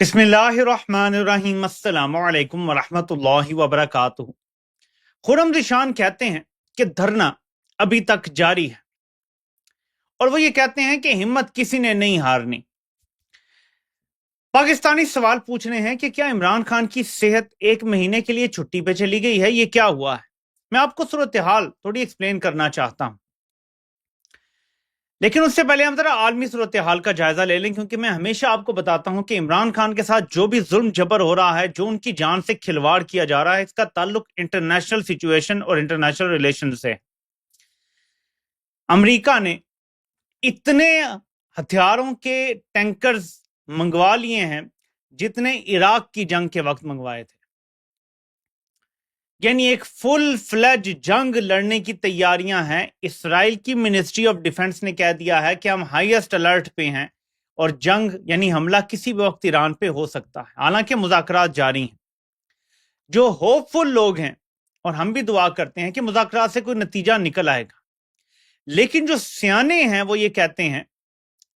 بسم اللہ الرحمن الرحیم السلام علیکم ورحمۃ اللہ وبرکاتہ۔ خرم ذیشان کہتے ہیں کہ دھرنا ابھی تک جاری ہے اور وہ یہ کہتے ہیں کہ ہمت کسی نے نہیں ہارنی۔ پاکستانی سوال پوچھ رہے ہیں کہ کیا عمران خان کی صحت ایک مہینے کے لیے چھٹی پہ چلی گئی ہے؟ یہ کیا ہوا ہے؟ میں آپ کو صورتحال تھوڑی ایکسپلین کرنا چاہتا ہوں، لیکن اس سے پہلے ہم ذرا عالمی صورتحال کا جائزہ لے لیں، کیونکہ میں ہمیشہ آپ کو بتاتا ہوں کہ عمران خان کے ساتھ جو بھی ظلم جبر ہو رہا ہے، جو ان کی جان سے کھلواڑ کیا جا رہا ہے، اس کا تعلق انٹرنیشنل سچویشن اور انٹرنیشنل ریلیشن سے۔ امریکہ نے اتنے ہتھیاروں کے ٹینکرز منگوا لیے ہیں جتنے عراق کی جنگ کے وقت منگوائے تھے، یعنی ایک فل فلیج جنگ لڑنے کی تیاریاں ہیں۔ اسرائیل کی منسٹری آف ڈیفنس نے کہہ دیا ہے کہ ہم ہائیسٹ الرٹ پہ ہیں اور جنگ یعنی حملہ کسی بھی وقت ایران پہ ہو سکتا ہے، حالانکہ مذاکرات جاری ہیں۔ جو ہوپ فل لوگ ہیں، اور ہم بھی دعا کرتے ہیں کہ مذاکرات سے کوئی نتیجہ نکل آئے گا، لیکن جو سیانے ہیں وہ یہ کہتے ہیں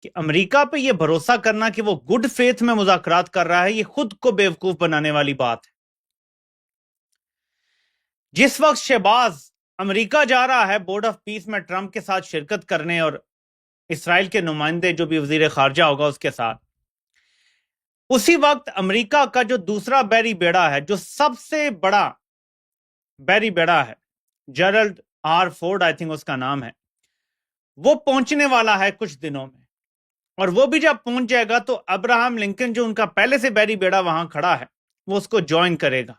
کہ امریکہ پہ یہ بھروسہ کرنا کہ وہ گڈ فیتھ میں مذاکرات کر رہا ہے، یہ خود کو بیوقوف بنانے والی بات ہے۔ جس وقت شہباز امریکہ جا رہا ہے بورڈ آف پیس میں ٹرمپ کے ساتھ شرکت کرنے، اور اسرائیل کے نمائندے جو بھی وزیر خارجہ ہوگا اس کے ساتھ، اسی وقت امریکہ کا جو دوسرا بحری بیڑا ہے، جو سب سے بڑا بحری بیڑا ہے، Gerald R Ford I think اس کا نام ہے، وہ پہنچنے والا ہے کچھ دنوں میں، اور وہ بھی جب پہنچ جائے گا تو ابراہم لنکن جو ان کا پہلے سے بحری بیڑا وہاں کھڑا ہے وہ اس کو جوائن کرے گا۔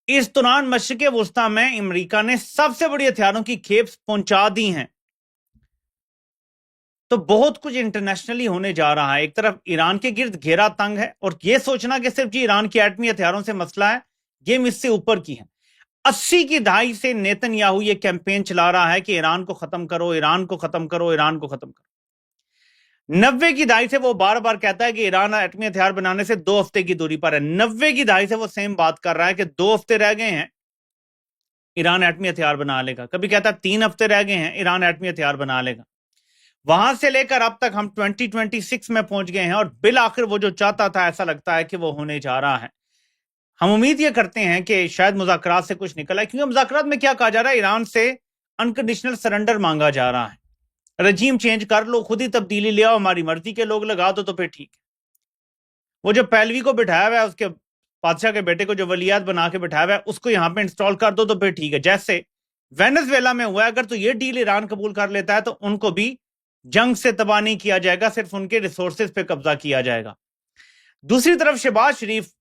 اس دوران مشرق وسطیٰ میں امریکہ نے سب سے بڑی ہتھیاروں کی کھیپ پہنچا دی ہیں، تو بہت کچھ انٹرنیشنلی ہونے جا رہا ہے۔ ایک طرف ایران کے گرد گھیرا تنگ ہے، اور یہ سوچنا کہ صرف ایران کی ایٹمی ہتھیاروں سے مسئلہ ہے، گیم اس سے اوپر کی ہے۔ 80 کی دہائی سے نیتن یاہو یہ کیمپین چلا رہا ہے کہ ایران کو ختم کرو، ایران کو ختم کرو، ایران کو ختم کرو۔ 90 کی دہائی سے وہ بار بار کہتا ہے کہ ایران ایٹمی ہتھیار بنانے سے 2 ہفتے کی دوری پر ہے۔ 90 کی دہائی سے وہ سیم بات کر رہا ہے کہ 2 ہفتے رہ گئے ہیں ایران ایٹمی ہتھیار بنا لے گا، کبھی کہتا ہے 3 ہفتے رہ گئے ہیں ایران ایٹمی ہتھیار بنا لے گا۔ وہاں سے لے کر اب تک ہم 2026 میں پہنچ گئے ہیں، اور بالآخر وہ جو چاہتا تھا ایسا لگتا ہے کہ وہ ہونے جا رہا ہے۔ ہم امید یہ کرتے ہیں کہ شاید مذاکرات سے کچھ نکل آئے، کیونکہ مذاکرات میں کیا کہا جا رہا ہے؟ ایران سے انکنڈیشنل سرنڈر مانگا جا رہا ہے، رجیم چینج کر لو، خود ہی تبدیلی لے آؤ، ہماری مرضی کے لوگ لگا دو تو پھر ٹھیک ہے۔ وہ جو پہلوی کو بٹھایا ہوا ہے، اس کے بادشاہ کے بیٹے کو جو ولیات بنا کے بٹھایا ہوا ہے، اس کو یہاں پہ انسٹال کر دو تو پھر ٹھیک ہے۔ جیسے وینزویلا میں ہوا ہے، اگر تو یہ ڈیل ایران قبول کر لیتا ہے تو ان کو بھی جنگ سے تباہ نہیں کیا جائے گا، صرف ان کے ریسورسز پہ قبضہ کیا جائے گا۔ دوسری طرف شہباز شریف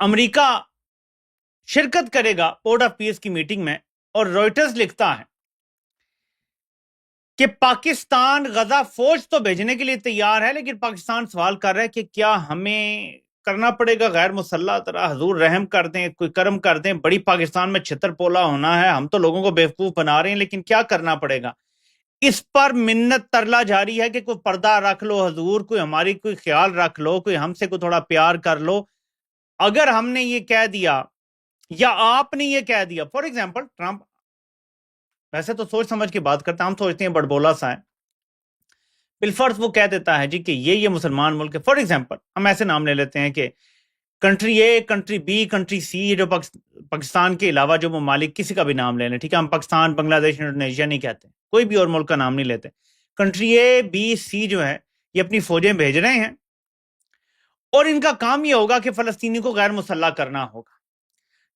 امریکہ شرکت کرے گا بورڈ آف پیس کی میٹنگ میں، اور روئٹرز لکھتا ہے کہ پاکستان غزہ فوج تو بھیجنے کے لیے تیار ہے، لیکن پاکستان سوال کر رہا ہے کہ کیا ہمیں کرنا پڑے گا غیر مسلح طرح؟ حضور رحم کر دیں، کوئی کرم کر دیں، بڑی پاکستان میں چھتر پولا ہونا ہے، ہم تو لوگوں کو بیوقوف بنا رہے ہیں، لیکن کیا کرنا پڑے گا؟ اس پر منت ترلا جاری ہے کہ کوئی پردہ رکھ لو حضور، کوئی ہماری کوئی خیال رکھ لو، کوئی ہم سے کوئی تھوڑا پیار کر لو۔ اگر ہم نے یہ کہہ دیا یا آپ نے یہ کہہ دیا، فار ایگزامپل ٹرمپ ویسے تو سوچ سمجھ کے بات کرتا ہے، ہم سوچتے ہیں بڑبولا سا ہے، بالفرض وہ کہہ دیتا ہے جی کہ یہ مسلمان ملک ہے، فار ایگزامپل ہم ایسے نام لے لیتے ہیں کہ country A, country B, country C, جو پاکستان کے علاوہ جو ممالک کسی کا بھی نام لے لیں، ٹھیک ہے، ہم پاکستان، بنگلہ دیش، انڈونیشیا نہیں کہتے، کوئی بھی اور ملک کا نام نہیں لیتے۔ کنٹری اے، بی، سی جو ہے یہ اپنی فوجیں بھیج رہے ہیں، اور ان کا کام یہ ہوگا کہ فلسطینی کو غیر مسلح کرنا ہوگا۔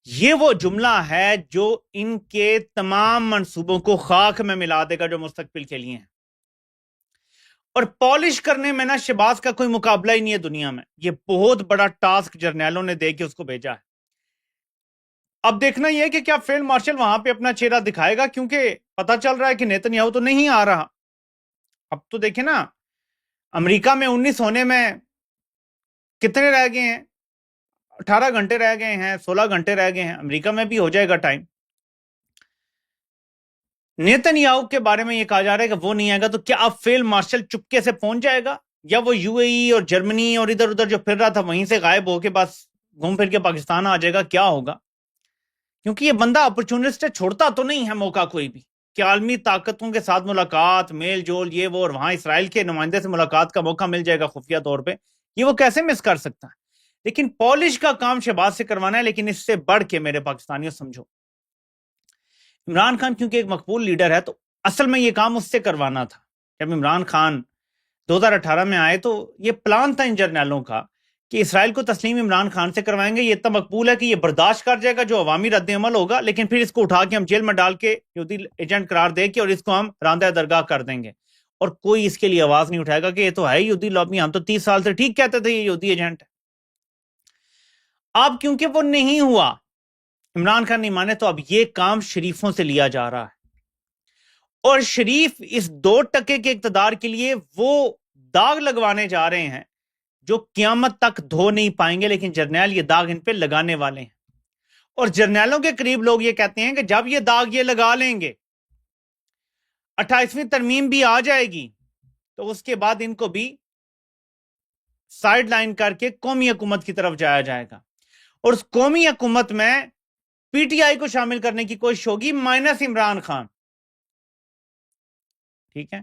یہ وہ جملہ ہے جو ان کے تمام منصوبوں کو خاک میں ملا دے گا جو مستقبل کے لیے ہیں، اور پالش کرنے میں نا شہباز کا کوئی مقابلہ ہی نہیں ہے دنیا میں۔ یہ بہت بڑا ٹاسک جرنیلوں نے دے کے اس کو بھیجا ہے۔ اب دیکھنا یہ ہے کہ کیا فیلڈ مارشل وہاں پہ اپنا چہرہ دکھائے گا، کیونکہ پتا چل رہا ہے کہ نیتن یاہو تو نہیں آ رہا۔ اب تو دیکھیں نا، امریکہ میں 19 ہونے میں کتنے رہ گئے ہیں؟ 18 گھنٹے رہ گئے ہیں، 16 گھنٹے رہ گئے ہیں، امریکہ میں بھی ہو جائے گا ٹائم۔ نیتن یاہو کے بارے میں یہ کہا جا رہا ہے کہ وہ نہیں آئے گا، تو کیا اب فیلڈ مارشل چپکے سے پہنچ جائے گا، یا وہ یو اے ای اور جرمنی اور ادھر ادھر جو پھر رہا تھا وہیں سے غائب ہو کے بس گھوم پھر کے پاکستان آ جائے گا؟ کیا ہوگا؟ کیونکہ یہ بندہ اپرچونسٹ ہے، چھوڑتا تو نہیں ہے موقع کوئی بھی کہ عالمی طاقتوں کے ساتھ ملاقات، میل جول، یہ وہ، اور وہاں اسرائیل کے نمائندے سے ملاقات کا موقع مل جائے گا خفیہ طور پہ، یہ وہ کیسے مس کر سکتا ہے؟ لیکن پالش کا کام شہباز سے کروانا ہے، لیکن اس سے بڑھ کے میرے پاکستانیوں سمجھو، عمران خان کیونکہ ایک مقبول لیڈر ہے تو اصل میں یہ کام اس سے کروانا تھا۔ جب عمران خان 2018 میں آئے تو یہ پلان تھا ان جرنیلوں کا کہ اسرائیل کو تسلیم عمران خان سے کروائیں گے، یہ اتنا مقبول ہے کہ یہ برداشت کر جائے گا جو عوامی رد عمل ہوگا، لیکن پھر اس کو اٹھا کے ہم جیل میں ڈال کے یہودی ایجنٹ قرار دے کے اور اس کو ہم راندہ درگاہ کر دیں گے، اور کوئی اس کے لیے آواز نہیں اٹھائے گا کہ یہ تو ہے یہودی لابی، ہم تو 30 سال سے ٹھیک کہتے تھے یہ یہودی ایجنٹ ہے۔ اب کیونکہ وہ نہیں ہوا، عمران خان نہیں مانے، تو اب یہ کام شریفوں سے لیا جا رہا ہے، اور شریف اس 2% کے اقتدار کے لیے وہ داغ لگوانے جا رہے ہیں جو قیامت تک دھو نہیں پائیں گے، لیکن جرنیل یہ داغ ان پہ لگانے والے ہیں، اور جرنیلوں کے قریب لوگ یہ کہتے ہیں کہ جب یہ داغ یہ لگا لیں گے، 28ویں ترمیم بھی آ جائے گی، تو اس کے بعد ان کو بھی سائیڈ لائن کر کے قومی حکومت کی طرف جایا جائے گا، اور اس قومی حکومت میں پی ٹی آئی کو شامل کرنے کی کوشش ہوگی مائنس عمران خان، ٹھیک ہے؟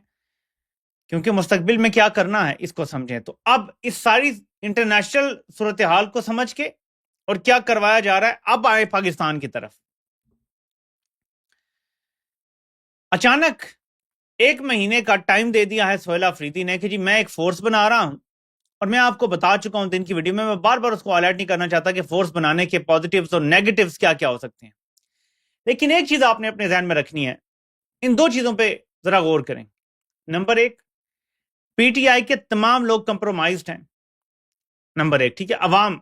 کیونکہ مستقبل میں کیا کرنا ہے اس کو سمجھیں۔ تو اب اس ساری انٹرنیشنل صورتحال کو سمجھ کے اور کیا کروایا جا رہا ہے، اب آئے پاکستان کی طرف۔ اچانک 1 مہینے کا ٹائم دے دیا ہے سہیل آفریدی نے کہ جی میں ایک فورس بنا رہا ہوں، اور میں آپ کو بتا چکا ہوں دن کی ویڈیو میں بار بار اس کو ہائی لائٹ نہیں کرنا چاہتا کہ فورس بنانے کے پازیٹیوز اور نیگیٹیوز کیا کیا ہو سکتے ہیں، لیکن ایک چیز آپ نے اپنے ذہن میں رکھنی ہے، ان 2 چیزوں پہ ذرا غور کریں۔ نمبر 1، پی ٹی آئی کے تمام لوگ کمپرومائزڈ ہیں، نمبر 1، ٹھیک ہے، عوام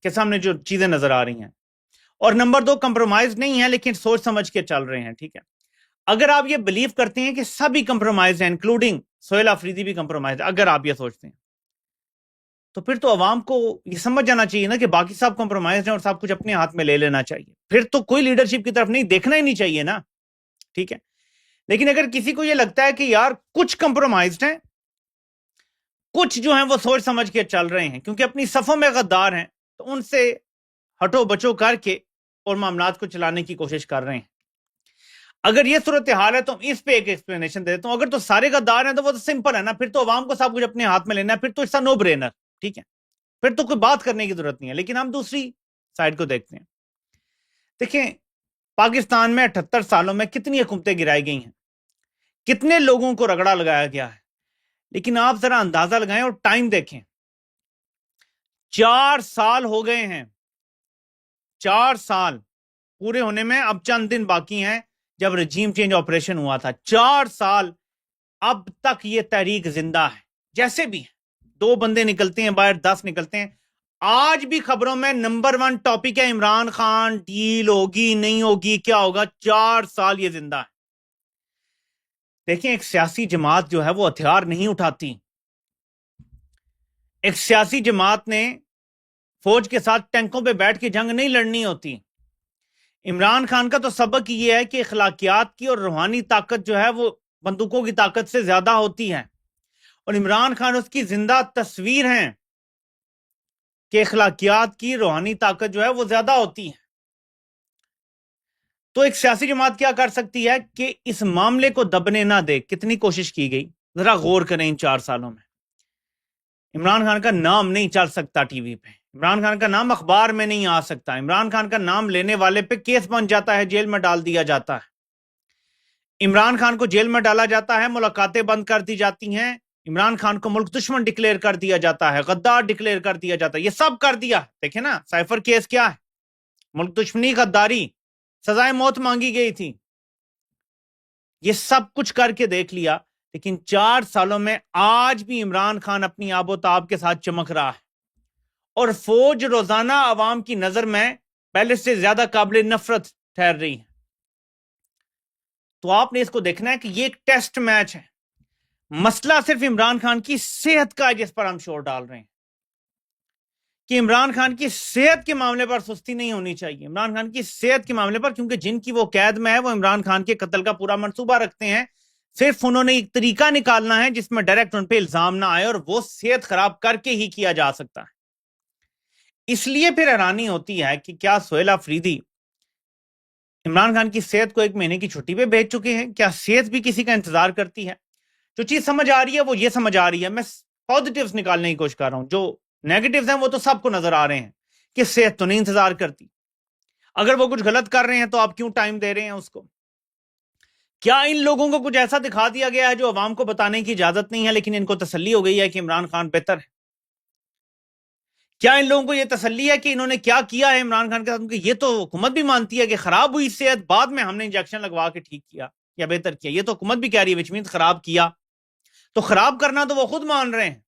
کے سامنے جو چیزیں نظر آ رہی ہیں، اور نمبر 2، کمپرومائز نہیں ہیں لیکن سوچ سمجھ کے چل رہے ہیں، ٹھیک ہے۔ اگر آپ یہ بلیو کرتے ہیں کہ سبھی کمپرومائز ہیں انکلوڈنگ سہیل آفریدی بھی کمپرومائز، اگر آپ یہ سوچتے ہیں تو پھر تو عوام کو یہ سمجھ جانا چاہیے نا کہ باقی سب کمپرومائز ہیں اور سب کچھ اپنے ہاتھ میں لے لینا چاہیے، پھر تو کوئی لیڈرشپ کی طرف نہیں دیکھنا ہی نہیں چاہیے نا، ٹھیک ہے۔ لیکن اگر کسی کو یہ لگتا ہے کہ یار کچھ کمپرومائزڈ ہیں، کچھ جو ہیں وہ سوچ سمجھ کے چل رہے ہیں کیونکہ اپنی صفوں میں غدار ہیں، تو ان سے ہٹو بچو کر کے اور معاملات کو چلانے کی کوشش کر رہے ہیں۔ اگر یہ صورتحال ہے تو اس پہ ایک ایکسپلینیشن دے دیتا ہوں۔ اگر تو سارے غدار ہیں تو وہ تو سمپل ہے نا، پھر تو عوام کو سب کچھ اپنے ہاتھ میں لینا ہے، پھر تو اس کا نو برینر، ٹھیک ہے، پھر تو کوئی بات کرنے کی ضرورت نہیں ہے۔ لیکن ہم دوسری سائڈ کو دیکھتے ہیں۔ دیکھیں پاکستان میں 78 سالوں میں کتنی حکومتیں گرائی گئی ہیں، کتنے لوگوں کو رگڑا لگایا گیا ہے، لیکن آپ ذرا اندازہ لگائیں اور ٹائم دیکھیں، 4 سال ہو گئے ہیں، 4 سال پورے ہونے میں اب چند دن باقی ہیں جب رجیم چینج آپریشن ہوا تھا، 4 سال اب تک یہ تحریک زندہ ہے، جیسے بھی 2 بندے نکلتے ہیں باہر، 10 نکلتے ہیں، آج بھی خبروں میں نمبر 1 ٹاپک ہے عمران خان ڈیل ہوگی نہیں ہوگی کیا ہوگا، 4 سال یہ زندہ ہے۔ دیکھیں ایک سیاسی جماعت جو ہے وہ ہتھیار نہیں اٹھاتی، ایک سیاسی جماعت نے فوج کے ساتھ ٹینکوں پہ بیٹھ کے جنگ نہیں لڑنی ہوتی۔ عمران خان کا تو سبق یہ ہے کہ اخلاقیات کی اور روحانی طاقت جو ہے وہ بندوقوں کی طاقت سے زیادہ ہوتی ہے، اور عمران خان اس کی زندہ تصویر ہیں کہ اخلاقیات کی روحانی طاقت جو ہے وہ زیادہ ہوتی ہے۔ تو ایک سیاسی جماعت کیا کر سکتی ہے کہ اس معاملے کو دبنے نہ دے، کتنی کوشش کی گئی، ذرا غور کریں ان 4 سالوں میں۔ عمران خان کا نام نہیں چل سکتا ٹی وی پہ، عمران خان کا نام اخبار میں نہیں آ سکتا، عمران خان کا نام لینے والے پہ کیس بن جاتا ہے، جیل میں ڈال دیا جاتا ہے، عمران خان کو جیل میں ڈالا جاتا ہے، ملاقاتیں بند کر دی جاتی ہیں، عمران خان کو ملک دشمن ڈکلیئر کر دیا جاتا ہے، غدار ڈکلیئر کر دیا جاتا ہے، یہ سب کر دیا۔ دیکھیں نا سائفر کیس کیا ہے، ملک دشمنی، غداری، سزائے موت مانگی گئی تھی، یہ سب کچھ کر کے دیکھ لیا، لیکن 4 سالوں میں آج بھی عمران خان اپنی آب و تاب کے ساتھ چمک رہا ہے، اور فوج روزانہ عوام کی نظر میں پہلے سے زیادہ قابل نفرت ٹھہر رہی ہے۔ تو آپ نے اس کو دیکھنا ہے کہ یہ ایک ٹیسٹ میچ ہے، مسئلہ صرف عمران خان کی صحت کا ہے جس پر ہم شور ڈال رہے ہیں کہ عمران خان کی صحت کے معاملے پر سستی نہیں ہونی چاہیے، عمران خان کی صحت کے معاملے پر، کیونکہ جن کی وہ قید میں ہے وہ عمران خان کے قتل کا پورا منصوبہ رکھتے ہیں، صرف انہوں نے ایک طریقہ نکالنا ہے جس میں ڈائریکٹ ان پہ الزام نہ آئے، اور وہ صحت خراب کر کے ہی کیا جا سکتا ہے۔ اس لیے پھر حیرانی ہوتی ہے کہ کیا سہیل آفریدی عمران خان کی صحت کو 1 مہینے کی چھٹی پہ بھیج چکے ہیں؟ کیا صحت بھی کسی کا انتظار کرتی ہے؟ جو چیز سمجھ آ رہی ہے وہ یہ سمجھ آ رہی ہے، میں پازیٹیوز نکالنے کی کوشش کر رہا ہوں، جو نیگیٹوز ہیں وہ تو سب کو نظر آ رہے ہیں کہ صحت تو نہیں انتظار کرتی. اگر وہ کچھ غلط کر رہے ہیں تو آپ کیوں ٹائم دے رہے ہیں اس کو؟ کیا ان لوگوں کو کچھ ایسا دکھا دیا گیا ہے جو عوام کو بتانے کی اجازت نہیں ہے لیکن ان کو تسلی ہو گئی ہے کہ عمران خان بہتر ہے؟ کیا ان لوگوں کو یہ تسلی ہے کہ انہوں نے کیا کیا ہے عمران خان کے ساتھ؟ یہ تو حکومت بھی مانتی ہے کہ خراب ہوئی صحت، بعد میں ہم نے انجیکشن لگوا کے ٹھیک کیا یا بہتر کیا. یہ تو حکومت بھی کہہ رہی ہے، which means خراب کیا. تو خراب کرنا تو وہ خود مان رہے ہیں.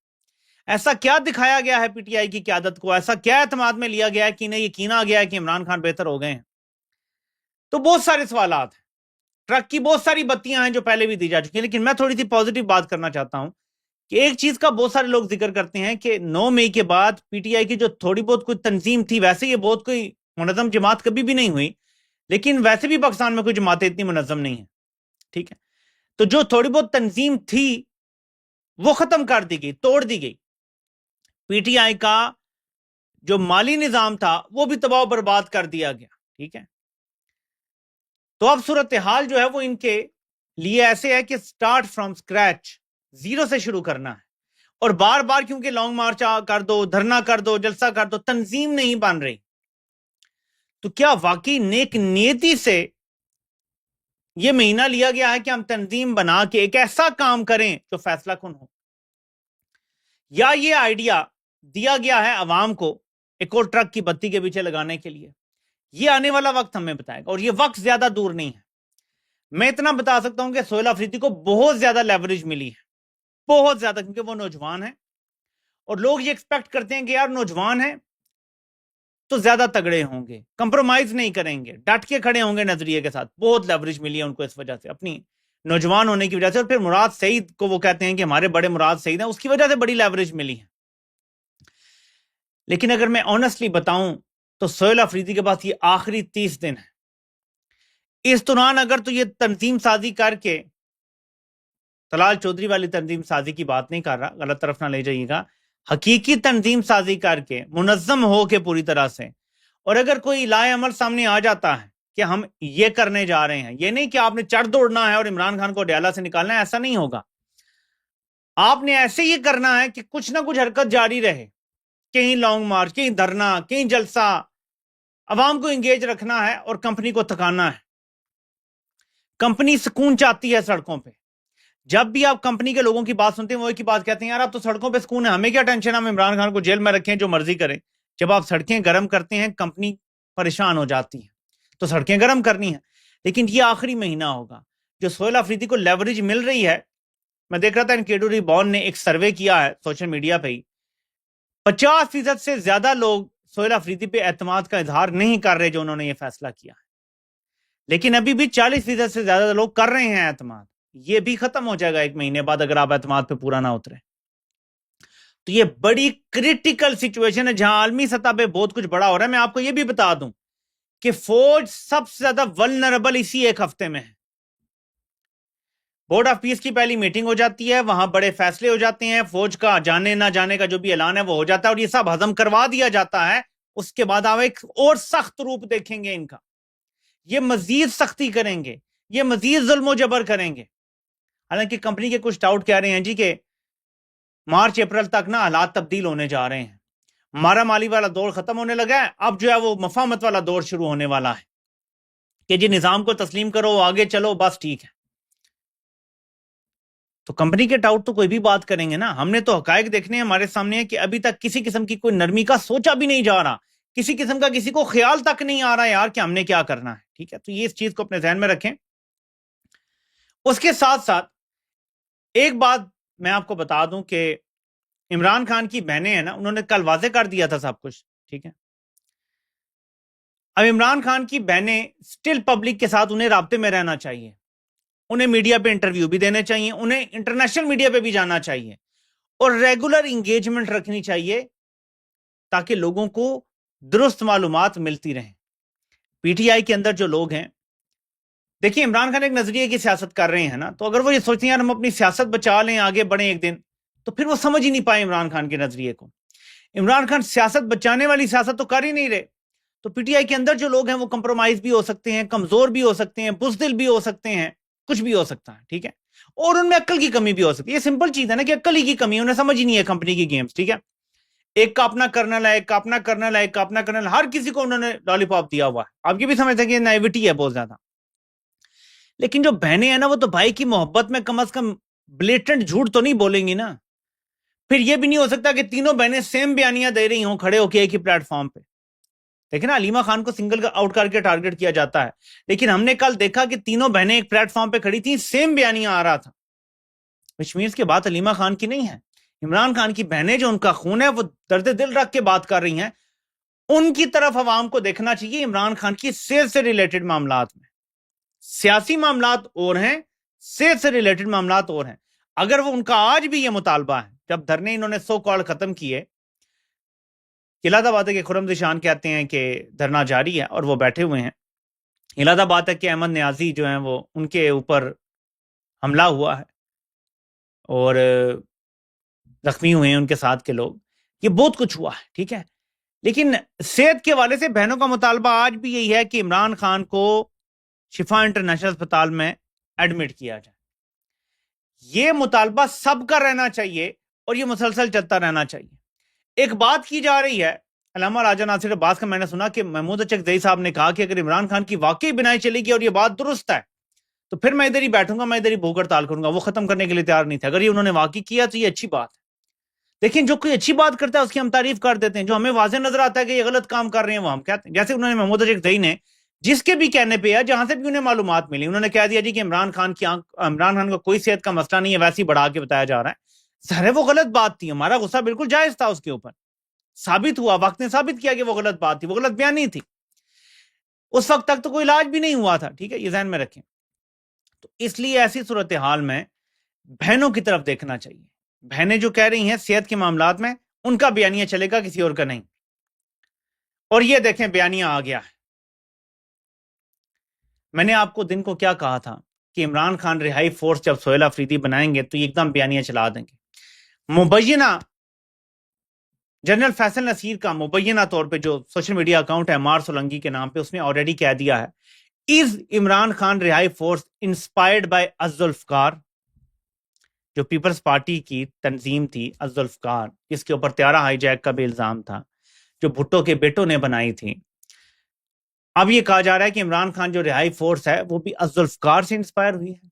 ایسا کیا دکھایا گیا ہے پی ٹی آئی کی قیادت کو، ایسا کیا اعتماد میں لیا گیا ہے کہ انہیں یقین آ گیا ہے کہ عمران خان بہتر ہو گئے ہیں؟ تو بہت سارے سوالات ہیں. ٹرک کی بہت ساری بتیاں ہیں جو پہلے بھی دی جا چکی ہیں، لیکن میں تھوڑی سی پازیٹیو بات کرنا چاہتا ہوں کہ ایک چیز کا بہت سارے لوگ ذکر کرتے ہیں کہ 9 مئی کے بعد پی ٹی آئی کی جو تھوڑی بہت کوئی تنظیم تھی، ویسے یہ بہت کوئی منظم جماعت کبھی بھی نہیں ہوئی، لیکن ویسے بھی پاکستان میں کوئی جماعتیں اتنی منظم نہیں ہیں. ٹھیک ہے، تو جو تھوڑی بہت تنظیم تھی وہ ختم کر دی گئی، توڑ دی گئی. پی ٹی آئی کا جو مالی نظام تھا وہ بھی تباہ و برباد کر دیا گیا. ٹھیک ہے، تو اب صورتحال جو ہے وہ ان کے لیے ایسے ہے کہ سٹارٹ فرام سکریچ، زیرو سے شروع کرنا ہے. اور بار بار کیونکہ لانگ مارچ کر دو، دھرنا کر دو، جلسہ کر دو، تنظیم نہیں بن رہی. تو کیا واقعی نیک نیتی سے یہ مہینہ لیا گیا ہے کہ ہم تنظیم بنا کے ایک ایسا کام کریں جو فیصلہ کن ہو، یا یہ آئیڈیا دیا گیا ہے عوام کو ایک اور ٹرک کی بتی کے پیچھے لگانے کے لیے؟ یہ آنے والا وقت ہمیں بتائے گا، اور یہ وقت زیادہ دور نہیں ہے. میں اتنا بتا سکتا ہوں کہ سہیل آفریدی کو بہت زیادہ لیوریج ملی ہے، بہت زیادہ، کیونکہ وہ نوجوان ہیں اور لوگ یہ ایکسپیکٹ کرتے ہیں کہ یار نوجوان ہیں تو زیادہ تگڑے ہوں گے، کمپرومائز نہیں کریں گے، ڈٹ کے کھڑے ہوں گے نظریے کے ساتھ. بہت لیوریج ملی ہے ان کو اس وجہ سے، اپنی نوجوان ہونے کی وجہ سے. اور پھر مراد سعید کو وہ کہتے ہیں کہ ہمارے بڑے مراد سعید ہیں، اس کی وجہ سے بڑی لیوریج ملی ہے. لیکن اگر میں آنیسٹلی بتاؤں تو سہیل آفریدی کے پاس یہ آخری 30 دن ہے. اس دوران اگر تو یہ تنظیم سازی کر کے، طلال چودھری والی تنظیم سازی کی بات نہیں کر رہا، غلط طرف نہ لے جائیے گا، حقیقی تنظیم سازی کر کے منظم ہو کے پوری طرح سے، اور اگر کوئی لائے عمل سامنے آ جاتا ہے کہ ہم یہ کرنے جا رہے ہیں، یہ نہیں کہ آپ نے چڑھ دوڑنا ہے اور عمران خان کو ڈیالہ سے نکالنا ہے، ایسا نہیں ہوگا. آپ نے ایسے یہ کرنا ہے کہ کچھ نہ کچھ حرکت جاری رہے، کہیں لانگ مارچ، کہیں دھرنا، کہیں جلسہ، عوام کو انگیج رکھنا ہے اور کمپنی کو تھکانا ہے. کمپنی سکون چاہتی ہے سڑکوں پہ. جب بھی آپ کمپنی کے لوگوں کی بات سنتے ہیں وہ ایک ہی بات کہتے ہیں، یار آپ تو سڑکوں پہ سکون ہے، ہمیں کیا ٹینشن، ہم عمران خان کو جیل میں رکھیں، جو مرضی کریں. جب آپ سڑکیں گرم کرتے ہیں کمپنی پریشان ہو جاتی ہے، تو سڑکیں گرم کرنی ہیں. لیکن یہ آخری مہینہ ہوگا جو سہیل آفریدی کو لیوریج مل رہی ہے. میں دیکھ رہا تھا انکیڈو ریبون نے ایک سروے کیا ہے سوشل میڈیا پہ ہی، 50% سے زیادہ لوگ سہیل آفریدی پہ اعتماد کا اظہار نہیں کر رہے جو انہوں نے یہ فیصلہ کیا ہے، لیکن ابھی بھی 40% سے زیادہ لوگ کر رہے ہیں اعتماد. یہ بھی ختم ہو جائے گا ایک مہینے بعد اگر آپ اعتماد پہ پورا نہ اترے. تو یہ بڑی کریٹیکل سچویشن ہے جہاں عالمی سطح پہ بہت کچھ بڑا ہو رہا ہے. میں آپ کو یہ بھی بتا دوں کہ فوج سب سے زیادہ ولنریبل اسی ایک ہفتے میں ہے. بورڈ آف پیس کی پہلی میٹنگ ہو جاتی ہے، وہاں بڑے فیصلے ہو جاتے ہیں، فوج کا جانے نہ جانے کا جو بھی اعلان ہے وہ ہو جاتا ہے اور یہ سب ہضم کروا دیا جاتا ہے. اس کے بعد آپ ایک اور سخت روپ دیکھیں گے ان کا. یہ مزید سختی کریں گے، یہ مزید ظلم و جبر کریں گے. حالانکہ کمپنی کے کچھ ڈاؤٹ کہہ رہے ہیں جی کہ مارچ اپریل تک نا حالات تبدیل ہونے جا رہے ہیں، مارا مالی والا دور ختم ہونے لگا ہے، اب جو ہے وہ مفاہمت والا دور شروع ہونے والا ہے کہ جی نظام کو تسلیم کرو، آگے چلو، بس ٹھیک ہے. تو کمپنی کے ڈاؤٹ تو کوئی بھی بات کریں گے نا. ہم نے تو حقائق دیکھنے ہیں ہمارے سامنے ہے کہ ابھی تک کسی قسم کی کوئی نرمی کا سوچا بھی نہیں جا رہا، کسی قسم کا کسی کو خیال تک نہیں آ رہا یار کہ ہم نے کیا کرنا ہے. ٹھیک ہے، تو یہ اس چیز کو اپنے ذہن میں رکھیں. اس کے ساتھ ساتھ ایک بات میں آپ کو بتا دوں کہ عمران خان کی بہنیں ہیں نا، انہوں نے کل واضح کر دیا تھا سب کچھ. ٹھیک ہے، اب عمران خان کی بہنیں سٹل پبلک کے ساتھ انہیں رابطے میں رہنا چاہیے، انہیں میڈیا پہ انٹرویو بھی دینے چاہیے، انہیں انٹرنیشنل میڈیا پہ بھی جانا چاہیے اور ریگولر انگیجمنٹ رکھنی چاہیے تاکہ لوگوں کو درست معلومات ملتی رہیں. پی ٹی آئی کے اندر جو لوگ ہیں، دیکھیں عمران خان ایک نظریے کی سیاست کر رہے ہیں نا، تو اگر وہ یہ سوچتے ہیں یار ہم اپنی سیاست بچا لیں، آگے بڑھیں ایک دن، تو پھر وہ سمجھ ہی نہیں پائے عمران خان کے نظریے کو. عمران خان سیاست بچانے والی سیاست تو کر ہی نہیں رہے. تو پی ٹی آئی کے اندر جو لوگ ہیں وہ کمپرومائز بھی ہو سکتے ہیں، کمزور بھی ہو سکتے ہیں، بزدل بھی ہو سکتے ہیں، کچھ بھی ہو سکتا ہے. ٹھیک ہے، اور ان میں عقل کی کمی بھی ہو سکتی ہے. یہ سمپل چیز ہے نا کہ عقل ہی کی کمی، انہیں سمجھ ہی نہیں ہے کمپنی کی گیمز. ٹھیک ہے، ایک کا اپنا کرنل ہے، ایک کا اپنا کرنل ہے، ایک کا اپنا کرنل، ہر کسی کو انہوں نے لالی پاپ دیا ہوا ہے. آپ یہ بھی سمجھتے ہیں کہ نائیوٹی ہے بہت زیادہ. لیکن جو بہنیں ہیں نا وہ تو بھائی کی محبت میں کم از کم بلیٹنٹ جھوٹ تو نہیں بولیں گی نا. پھر یہ بھی نہیں ہو سکتا کہ تینوں بہنیں سیم بیانیاں دے رہی ہوں کھڑے ہو کے ایک ہی پلیٹ فارم پہ. دیکھیں نا علیمہ خان کو سنگل آؤٹ کر کے ٹارگٹ کیا جاتا ہے، لیکن ہم نے کل دیکھا کہ تینوں بہنیں ایک پلیٹ فارم پہ کھڑی تھیں، سیم بیانیاں آ رہا تھا. کشمیر کی بات علیمہ خان کی نہیں ہے، عمران خان کی بہنیں جو ان کا خون ہے وہ درد دل رکھ کے بات کر رہی ہیں. ان کی طرف عوام کو دیکھنا چاہیے عمران خان کی صحت سے ریلیٹڈ معاملات میں. سیاسی معاملات اور ہیں، صحت سے ریلیٹڈ معاملات اور ہیں. اگر وہ ان کا آج بھی یہ مطالبہ ہے، جب دھرنے انہوں نے سو کال ختم کیے، علادہ بات ہے کہ خرم ذیشان کہتے ہیں کہ دھرنا جاری ہے اور وہ بیٹھے ہوئے ہیں. علادہ بات ہے کہ احمد نیازی جو ہیں وہ ان کے اوپر حملہ ہوا ہے اور زخمی ہوئے ہیں ان کے ساتھ کے لوگ. یہ بہت کچھ ہوا ہے، ٹھیک ہے، لیکن صحت کے حوالے سے بہنوں کا مطالبہ آج بھی یہی ہے کہ عمران خان کو شفا انٹرنیشنل اسپتال میں ایڈمٹ کیا جائے. یہ مطالبہ سب کا رہنا چاہیے اور یہ مسلسل چلتا رہنا چاہیے. ایک بات کی جا رہی ہے علامہ راجہ ناصر عباس کا، میں نے سنا کہ محمود اچکزئی صاحب نے کہا کہ اگر عمران خان کی واقعی بنائی چلے گی اور یہ بات درست ہے تو پھر میں ادھر ہی بیٹھوں گا، میں ادھر ہی بھوک ہڑتال کروں گا. وہ ختم کرنے کے لیے تیار نہیں تھے. اگر یہ انہوں نے واقعی کیا تو یہ اچھی بات ہے. لیکن جو کوئی اچھی بات کرتا ہے اس کی ہم تعریف کر دیتے ہیں. جو ہمیں واضح نظر آتا ہے کہ یہ غلط کام کر رہے ہیں وہ ہم کہتے ہیں. جیسے انہوں نے محمود اچکزئی نے جس کے بھی کہنے پہ ہے، جہاں سے بھی انہیں معلومات ملی، انہوں نے کہہ دیا جی کہ عمران خان کا کوئی صحت کا مسئلہ نہیں ہے، ویسے ہی بڑھا کے بتایا جا رہا ہے. ظاہر ہے وہ غلط بات تھی، ہمارا غصہ بالکل جائز تھا اس کے اوپر. ثابت ہوا، وقت نے ثابت کیا کہ وہ غلط بات تھی، وہ غلط بیانی تھی. اس وقت تک تو کوئی علاج بھی نہیں ہوا تھا، ٹھیک ہے، یہ ذہن میں رکھیں. تو اس لیے ایسی صورتحال میں بہنوں کی طرف دیکھنا چاہیے. بہنیں جو کہہ رہی ہیں صحت کے معاملات میں، ان کا بیانیہ چلے گا، کسی اور کا نہیں. اور یہ دیکھیں بیانیہ آ گیا ہے. میں نے آپ کو دن کو کیا کہا تھا کہ عمران خان رہائی فورس جب سہیل آفریدی بنائیں گے تو یہ ایک دم بیانیہ چلا دیں گے. مبینہ جنرل فیصل نصیر کا مبینہ طور پہ جو سوشل میڈیا اکاؤنٹ ہے مار سولنگی کے نام پہ، اس نے آلریڈی کہہ دیا ہے از عمران خان رہائی فورس انسپائرڈ بائی الذوالفقار، جو پیپلز پارٹی کی تنظیم تھی الذوالفقار، جس کے اوپر طیارہ ہائی جیک کا بھی الزام تھا، جو بھٹو کے بیٹوں نے بنائی تھی. اب یہ کہا جا رہا ہے کہ عمران خان جو رہائی فورس ہے وہ بھی الذوالفقار سے انسپائر ہوئی ہے.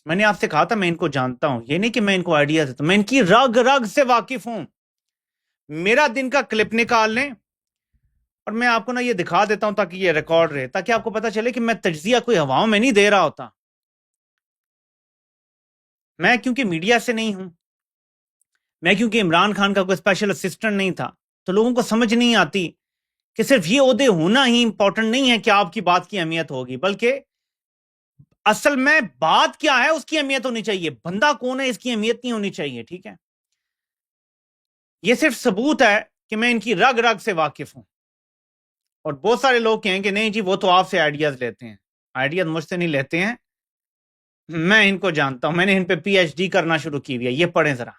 میں نے آپ سے کہا تھا میں ان کو جانتا ہوں، یہ نہیں کہ میں ان کو آئیڈیا دیتا ہوں، میں ان کی رگ رگ سے واقف ہوں. میرا دن کا کلپ نکال لیں اور میں آپ کو نا یہ دکھا دیتا ہوں تاکہ یہ ریکارڈ رہے، تاکہ آپ کو پتا چلے کہ میں تجزیہ کوئی ہواؤں میں نہیں دے رہا ہوتا. میں کیونکہ میڈیا سے نہیں ہوں، میں کیونکہ عمران خان کا کوئی اسپیشل اسسٹنٹ نہیں تھا، تو لوگوں کو سمجھ نہیں آتی کہ صرف یہ عہدے ہونا ہی امپورٹنٹ نہیں ہے کہ آپ کی بات کی اہمیت ہوگی، بلکہ اصل میں بات کیا ہے اس کی اہمیت ہونی چاہیے. بندہ کون ہے اس کی اہمیت نہیں ہونی چاہیے، ٹھیک ہے. یہ صرف ثبوت ہے کہ میں ان کی رگ رگ سے واقف ہوں. اور بہت سارے لوگ کہیں کہ نہیں جی وہ تو آپ سے آئیڈیاز لیتے ہیں. آئیڈیاز مجھ سے نہیں لیتے ہیں، میں ان کو جانتا ہوں، میں نے ان پہ پی ایچ ڈی کرنا شروع کی ہوئی ہے. یہ پڑھیں ذرا،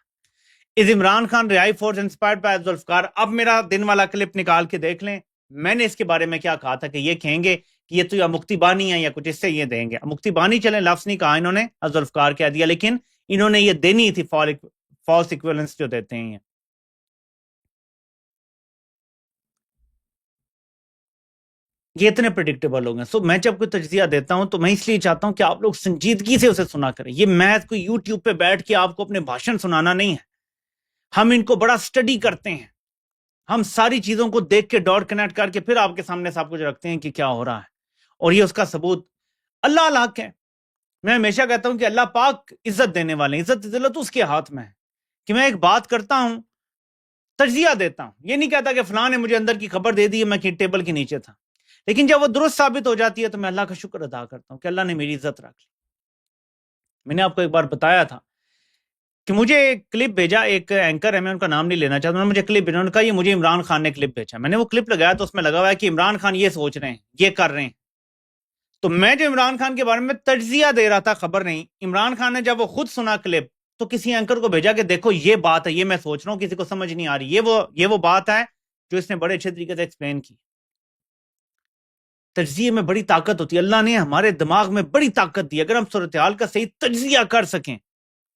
از عمران خان رہائی فورس انسپائرڈ بائی الذوالفقار. اب میرا دن والا کلپ نکال کے دیکھ لیں، میں نے اس کے بارے میں کیا کہا تھا کہ یہ کہیں گے کہ یہ تو یا مکتی بانی ہے یا کچھ اس سے یہ دیں گے. مکتی بانی چلیں لفظ نہیں کہا انہوں نے، الذوالفقار کہہ دیا، لیکن انہوں نے یہ دینی تھی فالس ایکویلنس جو دیتے ہیں. یہ اتنے پریڈکٹیبل لوگ ہیں. سو میں جب کوئی تجزیہ دیتا ہوں تو میں اس لیے چاہتا ہوں کہ آپ لوگ سنجیدگی سے اسے سنا کریں. یہ میں کوئی یوٹیوب پہ بیٹھ کے آپ کو اپنے بھاشن سنانا نہیں ہے. ہم ان کو بڑا سٹڈی کرتے ہیں، ہم ساری چیزوں کو دیکھ کے ڈاٹ کنیکٹ کر کے پھر آپ کے سامنے سب کچھ رکھتے ہیں کہ کیا ہو رہا ہے. اور یہ اس کا ثبوت اللہ الحق ہے. میں ہمیشہ کہتا ہوں کہ اللہ پاک عزت دینے والے ہیں، عزت ذلت اس کے ہاتھ میں ہے. کہ میں ایک بات کرتا ہوں، تجزیہ دیتا ہوں، یہ نہیں کہتا کہ فلاں نے مجھے اندر کی خبر دے دی، میں ٹیبل کے نیچے تھا، لیکن جب وہ درست ثابت ہو جاتی ہے تو میں اللہ کا شکر ادا کرتا ہوں کہ اللہ نے میری عزت رکھ لی. میں نے آپ کو ایک بار بتایا تھا کہ مجھے ایک کلپ بھیجا، ایک اینکر ہے، میں ان کا نام نہیں لینا چاہتا، انہوں نے مجھے کلپ بھیجا، انہوں نے کہا یہ مجھے عمران خان نے کلپ بھیجا. میں نے وہ کلپ لگایا تو اس میں لگا ہوا ہے کہ عمران خان یہ سوچ رہے ہیں، یہ کر رہے ہیں. تو میں جو عمران خان کے بارے میں تجزیہ دے رہا تھا، خبر نہیں، عمران خان نے جب وہ خود سنا کلپ تو کسی اینکر کو بھیجا کہ دیکھو یہ بات ہے، یہ میں سوچ رہا ہوں، کسی کو سمجھ نہیں آ رہی، یہ وہ بات ہے جو اس نے بڑے اچھے طریقے سے ایکسپلین کی. تجزیے میں بڑی طاقت ہوتی ہے، اللہ نے ہمارے دماغ میں بڑی طاقت دی. اگر ہم صورتحال کا صحیح تجزیہ کر سکیں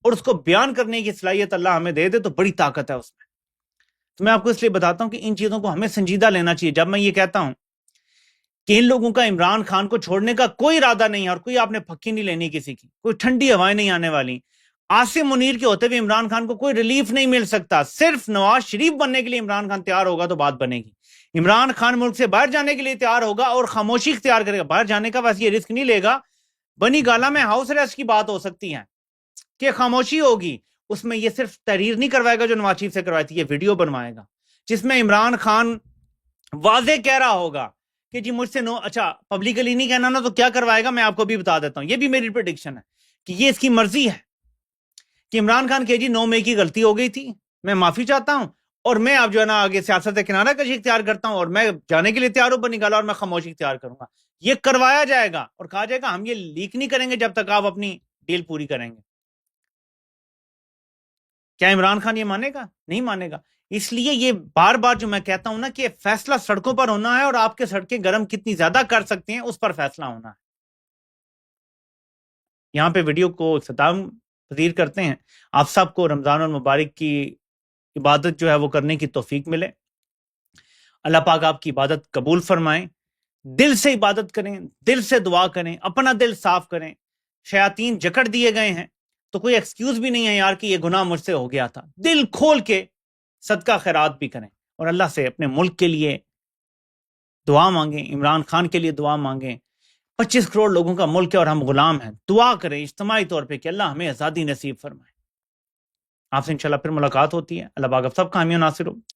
اور اس کو بیان کرنے کی صلاحیت اللہ ہمیں دے دے تو بڑی طاقت ہے اس میں. تو میں آپ کو اس لیے بتاتا ہوں کہ ان چیزوں کو ہمیں سنجیدہ لینا چاہیے. جب میں یہ کہتا ہوں کہ ان لوگوں کا عمران خان کو چھوڑنے کا کوئی ارادہ نہیں ہے اور کوئی آپ نے پھکی نہیں لینی کسی کی, کوئی ٹھنڈی ہوائیں نہیں آنے والی. عاصم منیر کے ہوتے ہوئے عمران خان کو کوئی ریلیف نہیں مل سکتا. صرف نواز شریف بننے کے لیے عمران خان تیار ہوگا تو بات بنے گی. عمران خان ملک سے باہر جانے کے لیے تیار ہوگا اور خاموشی اختیار کرے گا. باہر جانے کا بس یہ رسک نہیں لے گا. بنی گالا میں ہاؤس ریسٹ کی بات ہو سکتی ہے کہ خاموشی ہوگی, اس میں یہ صرف تحریر نہیں کروائے گا جو نواز شریف سے کروائی تھی, یہ ویڈیو بنوائے گا جس میں عمران خان واضح کہہ رہا ہوگا کہ جی مجھ سے اچھا پبلکلی نہیں کہنا نا تو کیا کروائے گا, میں آپ کو بھی بتا دیتا ہوں. یہ بھی میری پریڈکشن ہے کہ یہ اس کی مرضی ہے کہ عمران خان کہ جی 9 مئی کی غلطی ہو گئی تھی, میں معافی چاہتا ہوں اور میں اب جو ہے نا آگے سیاست کنارہ کشی اختیار کرتا ہوں اور میں جانے کے لیے تیار ہوں بنی گالا اور میں خاموشی اختیار کروں گا. یہ کروایا جائے گا اور کہا جائے گا ہم یہ لیک نہیں کریں گے جب تک آپ اپنی ڈیل پوری کریں گے. کیا عمران خان یہ مانے گا؟ نہیں مانے گا. اس لیے یہ بار بار جو میں کہتا ہوں نا کہ فیصلہ سڑکوں پر ہونا ہے اور آپ کے سڑکیں گرم کتنی زیادہ کر سکتے ہیں اس پر فیصلہ ہونا ہے. یہاں پہ ویڈیو کو اختتام پذیر کرتے ہیں. آپ سب کو رمضان المبارک کی عبادت جو ہے وہ کرنے کی توفیق ملے. اللہ پاک آپ کی عبادت قبول فرمائیں. دل سے عبادت کریں, دل سے دعا کریں, اپنا دل صاف کریں. شیاطین جکڑ دیے گئے ہیں تو کوئی ایکسکیوز بھی نہیں ہے یار کہ یہ گناہ مجھ سے ہو گیا تھا. دل کھول کے صدقہ خیرات بھی کریں اور اللہ سے اپنے ملک کے لیے دعا مانگیں, عمران خان کے لیے دعا مانگیں. 25 کروڑ لوگوں کا ملک ہے اور ہم غلام ہیں. دعا کریں اجتماعی طور پہ کہ اللہ ہمیں آزادی نصیب فرمائے. آپ سے انشاءاللہ پھر ملاقات ہوتی ہے. اللہ پاک آپ سب کا حامی و ناصر ہو.